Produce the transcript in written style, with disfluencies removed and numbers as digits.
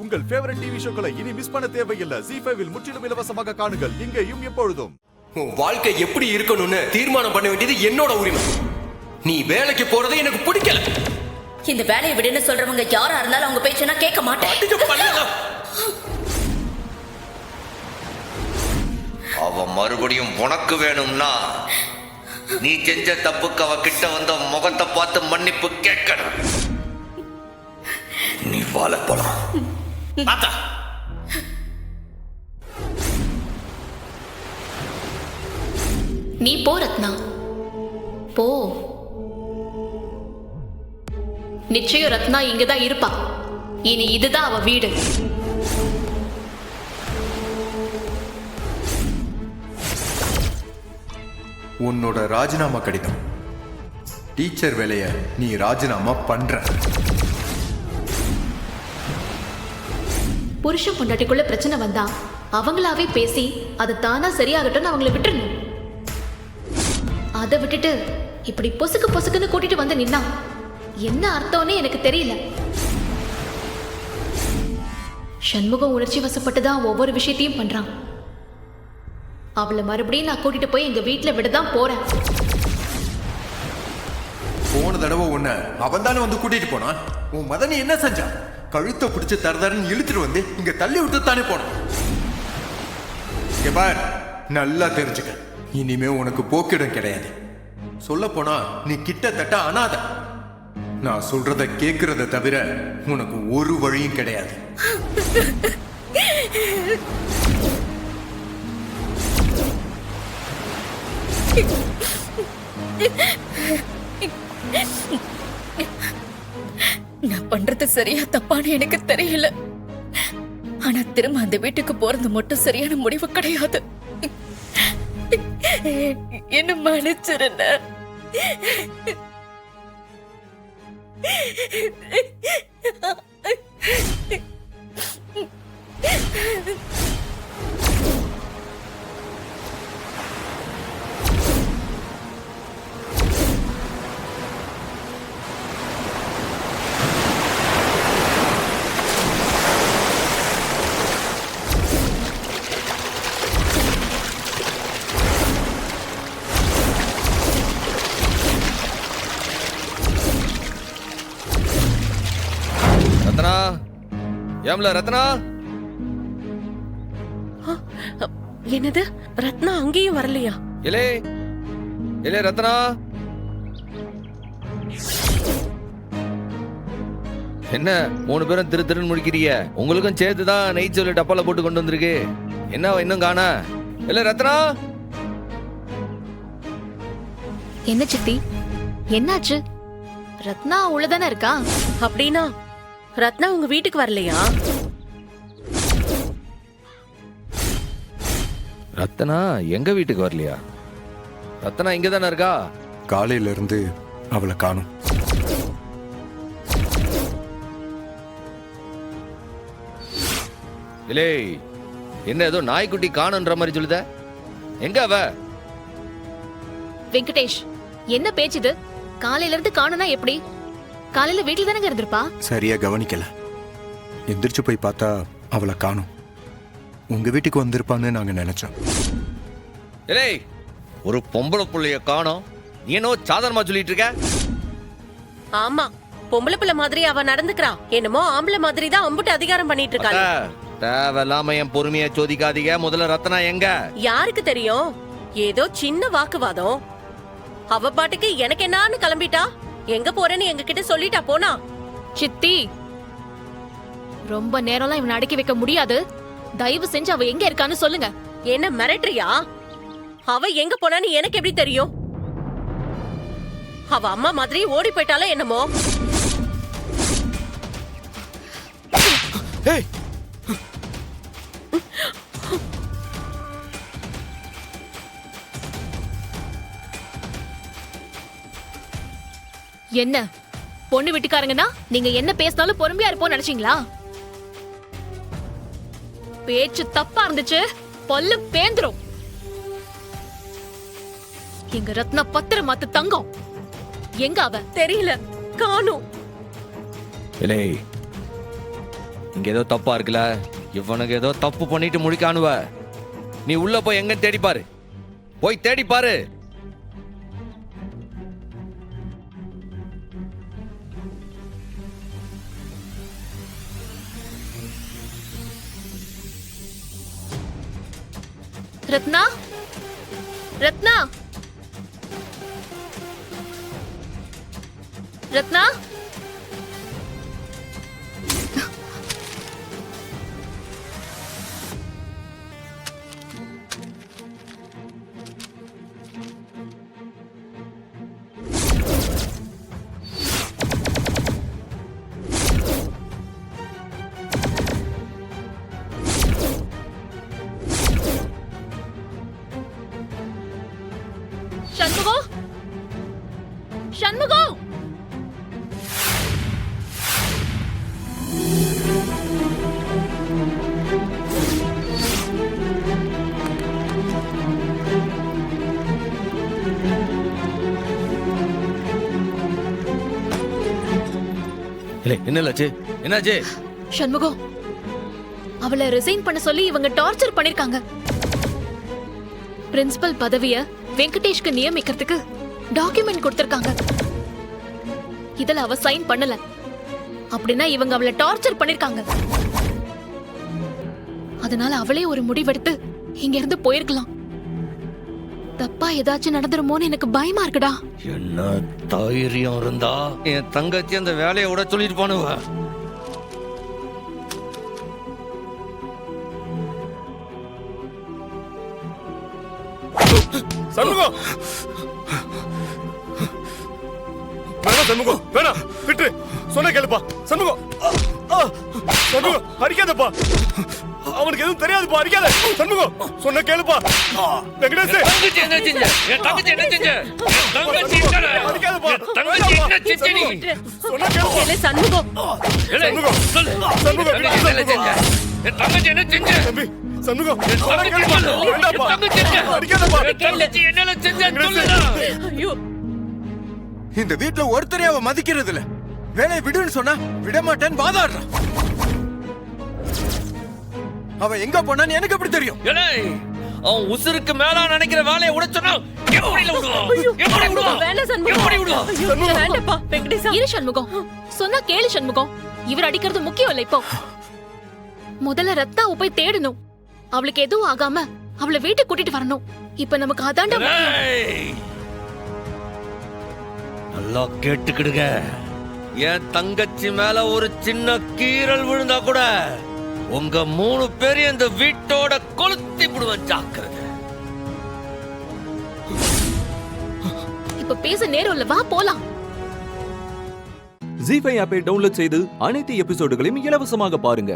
உங்கள் favourite TV ஷோக்களை இனி miss பண்ண தேவையில்லை. ZEE5 இல் முற்றிலும் இலவசமாக காணுங்கள். இங்கேயும் எப்பொழுதும். உன் வாழ்க்கை எப்படி இருக்கணும்னு தீர்மானம் பண்ண வேண்டியது என்னோட உரிமை. நீ வேலைக்கு போறது எனக்கு பிடிக்கல. இந்த வேலையை விடுன்னு சொல்றவங்க யாரா இருந்தாலும் அவங்க பேச்சுனா கேட்க மாட்டேன். அவ மறுபடியும் உனக்கு வேணும்னா நீ செஞ்ச தப்புக்கு அவ கிட்ட வந்த முகத்தை பார்த்து மன்னிப்பு கேட்கணும். நீ வாழ போலாம். நீ போ ரத்னா, போ. நிச்சயம் ரத்னா இங்கதான் இருப்பா. இனி இதுதான் அவ வீடு. உன்னோட ராஜினாமா கடிதம். டீச்சர் வேலைய நீ ராஜினாமா பண்ற. புருஷன் பொண்டாட்டிக்குள்ள பிரச்சனை வந்தா அவங்களாவே பேசி அது தானா சரியாகட்டும் அவங்களை விட்டுறணும். அதை விட்டுட்டு இப்படி பொசுக்கு பொசுக்குன்னு கூட்டிட்டு வந்து நின்னா என்ன அர்த்தம்னு எனக்கு தெரியல. சண்முகம் உணர்ச்சி வசப்பட்டுதான் ஒவ்வொரு விஷயத்தையும் பண்றான். அவளை மறுபடியும் நான் கூட்டிட்டு போய் எங்க வீட்டுல விடதான் போறேன். போன தடவை உன்னை அவன் தானே வந்து கூட்டிட்டு போனான். உன் மதனி என்ன செஞ்சான்? கழுத்தை பிடிச்சு தரதரன்னு இழுத்துட்டு வந்து இங்க தள்ளி விட்டு தானே போனான். பார், நல்லா தெரிஞ்சுக்க, இனிமே உனக்கு போக்கிடம் கிடையாது. சொல்ல போனா நீ கிட்டத்தட்ட அனாத. நான் சொல்றத கேட்கறத தவிர உனக்கு ஒரு வழியும் கிடையாது. நான் பண்றது சரியா தப்பான்னு எனக்கு தெரியல. ஆனா திரும்ப அந்த வீட்டுக்கு போறது மட்டும் சரியான முடிவு கிடையாது. என்ன மன்னிச்சிருந்த. ரத்னா, ஏம்ல ரத்னா? என்னது, ரத்னா அங்கேயும் வரலையா? இலே இலே ரத்னா, என்ன 3 பேரும் திரு திருன்னு முடிக்கிறிய? உங்களுக்கும் சேர்த்துதான் நெய் சொல்லி டப்பால போட்டு கொண்டு வந்திருக்கு. என்ன இன்னும் காணா? இல்ல ரத்னா. என்ன சித்தி, என்னாச்சு? ரத்னா உள்ளதானே இருக்கா? அப்படின்னா ரத்னா உங்க வீட்டுக்கு வரலையா? ரத்னா எங்க வீட்டுக்கு வரலையா? ரத்னா இங்க தானே இருக்கா? காலையில இருந்து அவளை காணும். இலே, என்ன ஏதோ நாய்க்குட்டி காணுன்ற மாதிரி சொல்லுத? எங்க அவ? வெங்கடேஷ், என்ன பேச்சுது? காலையில இருந்து காணும்னா எப்படி? காலையில வீட்டுல தானே இருந்திருப்பா. சரியா கவனிக்கல. எந்திரிச்சு போய் பார்த்தா அவளை காணும். உங்க வீட்டுக்கு வந்திருப்பான்னு நாங்க நினைச்சோம். இலே, ஒரு பொம்பளை புள்ளைய காணோம், நீ என்னோ சாதாரணமா சொல்லிட்டு இருக்க? ஆமா, பொம்பளை பிள்ளை மாதிரி அவ நடந்துக்கிறா. என்னமோ ஆம்பளை மாதிரி தான் அம்புட்டு அதிகாரம் பண்ணிட்டு இருக்காங்க. தேவையில்லாம என் பொறுமையை சோதிக்காதீங்க. முதல்ல ரத்னா எங்க? யாருக்கு தெரியும்? ஏதோ சின்ன வாக்குவாதம். அவ பாட்டுக்கு எனக்கு என்னன்னு கிளம்பிட்டா. எங்க போறேன்னு எங்க கிட்ட சொல்லிட்டா போனா. சித்தி, ரொம்ப நேரம்லாம் இவனை அடக்கி வைக்க முடியாது. தயவு செஞ்சு அவ எங்க இருக்கான்னு சொல்லுங்க. என்ன மிரட்டுறியா? அவ எங்க போனான்னு எனக்கு எப்படி தெரியும்? அவ அம்மா மாதிரி ஓடி போயிட்டால என்னமோ. என்ன பொண்ணு வீட்டுக்காரங்கன்னா நீங்க என்ன பேசினாலும் பொறுமையா இருப்போம் நினைச்சீங்களா? பேச்சு தப்பா இருந்துச்சு, பல்லு பேந்துரும். எங்க ரத்னா பத்திரமாத்து தங்கம் எங்க அவ? தெரியல, காணோம். இலே, இங்க ஏதோ தப்பா இருக்குல்ல, இவனுக்கு ஏதோ தப்பு பண்ணிட்டு முடிக்கானுவ. நீ உள்ள போய் எங்க தேடி பாரு, போய் தேடி பாரு. ரத்னா, ரத்னா, ரத்னா. சண்முகம், சண்முகம். என்னாச்சு, என்னாச்சு? சண்முகம், அவளை ரிசைன் பண்ண சொல்லி இவங்க டார்ச்சர் பண்ணிருக்காங்க. பிரின்சிபல் பதவிய வெங்கடேஷ்க்கு நியமிக்கிறதுக்கு டாக்குமெண்ட் கொடுத்திருக்காங்க. இதுல அவ சைன் பண்ணல அப்படின்னா இவங்க அவளை டார்ச்சர் பண்ணிருக்காங்க. அதனால அவளே ஒரு முடிவெடுத்து இங்க இருந்து போயிருக்கலாம். தப்பா ஏதாச்சும் நடந்துருமோன்னு எனக்கு பயமா இருக்குடா. என்ன தைரியம் இருந்தா என் தங்கச்சி அந்த வேலையை விட சொல்லிட்டு போனுவ. சண்முகம், வேணாம் சண்முகம், வேணாம், விட்டு சொன்ன கேளுப்பா. சண்முகம், சண்முகம் அடிக்காதப்பா, அவனுக்கு எதுவும் தெரியாதுப்பா, அடிக்காத. சண்முகம் சொன்ன கேளுப்பா. வெங்கடேஷ், தங்கச்சி என்ன செஞ்ச? என் தங்கச்சி என்ன செஞ்ச? என் தங்கச்சி என்ன? அடிக்காதப்பா. தங்கச்சி என்ன செஞ்ச நீ? சொன்ன கேளுப்பா. ஏலே சண்முகம், சண்முகம், சொல்லு. சண்முகம், என்ன செஞ்ச? என் தங்கச்சி என்ன செஞ்ச? தம்பி, சண்முகம் என் சொன்ன தங்கச்சி கேளுப்பா. சொல்லு. வேண்டாப்பா. என் தங்கச்சி என்ன? அடிக்காதப்பா. என் தங்கச்சி என்னல செஞ்சன்னு சொல்லுடா. ஐயோ, இந்த வீட்ல ஒருத்தரையும் அவ மதிக்கிறது இல்ல. வேலையை விடுன்னு சொன்னா விட மாட்டேன்னு வாதாடுறான். அவ எங்க போனான்னு எனக்கு எப்படி தெரியும்? ஏய், அவன் உசுருக்கு மேல நினைக்கிற வேலையை விட சொன்னா எப்படி விடுவான்? எப்படி விடுவான்? வேண்டாம் சண்முகம். எப்படி விடுவான்? ஐயோ, வேண்டாப்பா வெங்கடேஷா. இரு சண்முகம், சொன்னா கேளு சண்முகம். இவர் அடிக்கிறது முக்கியம் இல்ல இப்போ. முதல்ல ரத்தாவை போய் தேடணும். அவளுக்கு எதுவும் ஆகாம அவளை வீட்டுக்கு கூட்டிட்டு வரணும். இப்ப நமக்கு அதாண்டா முக்கியம். ஏய், நல்லா கேட்டுக்கிடுங்க. என் தங்கச்சி மேல ஒரு சின்ன கீறல் விழுந்தா கூட உங்க 3 பேரையும் இந்த வீட்டோட கொளுத்தி விடுவேன். ஜாக்கிரதை. இப்ப பேச நேரம் இல்ல, வா போலாம். ஜீ5 ஆப்பை டவுன்லோட் செய்து அனைத்து எபிசோடுகளையும் இலவசமாக பாருங்க.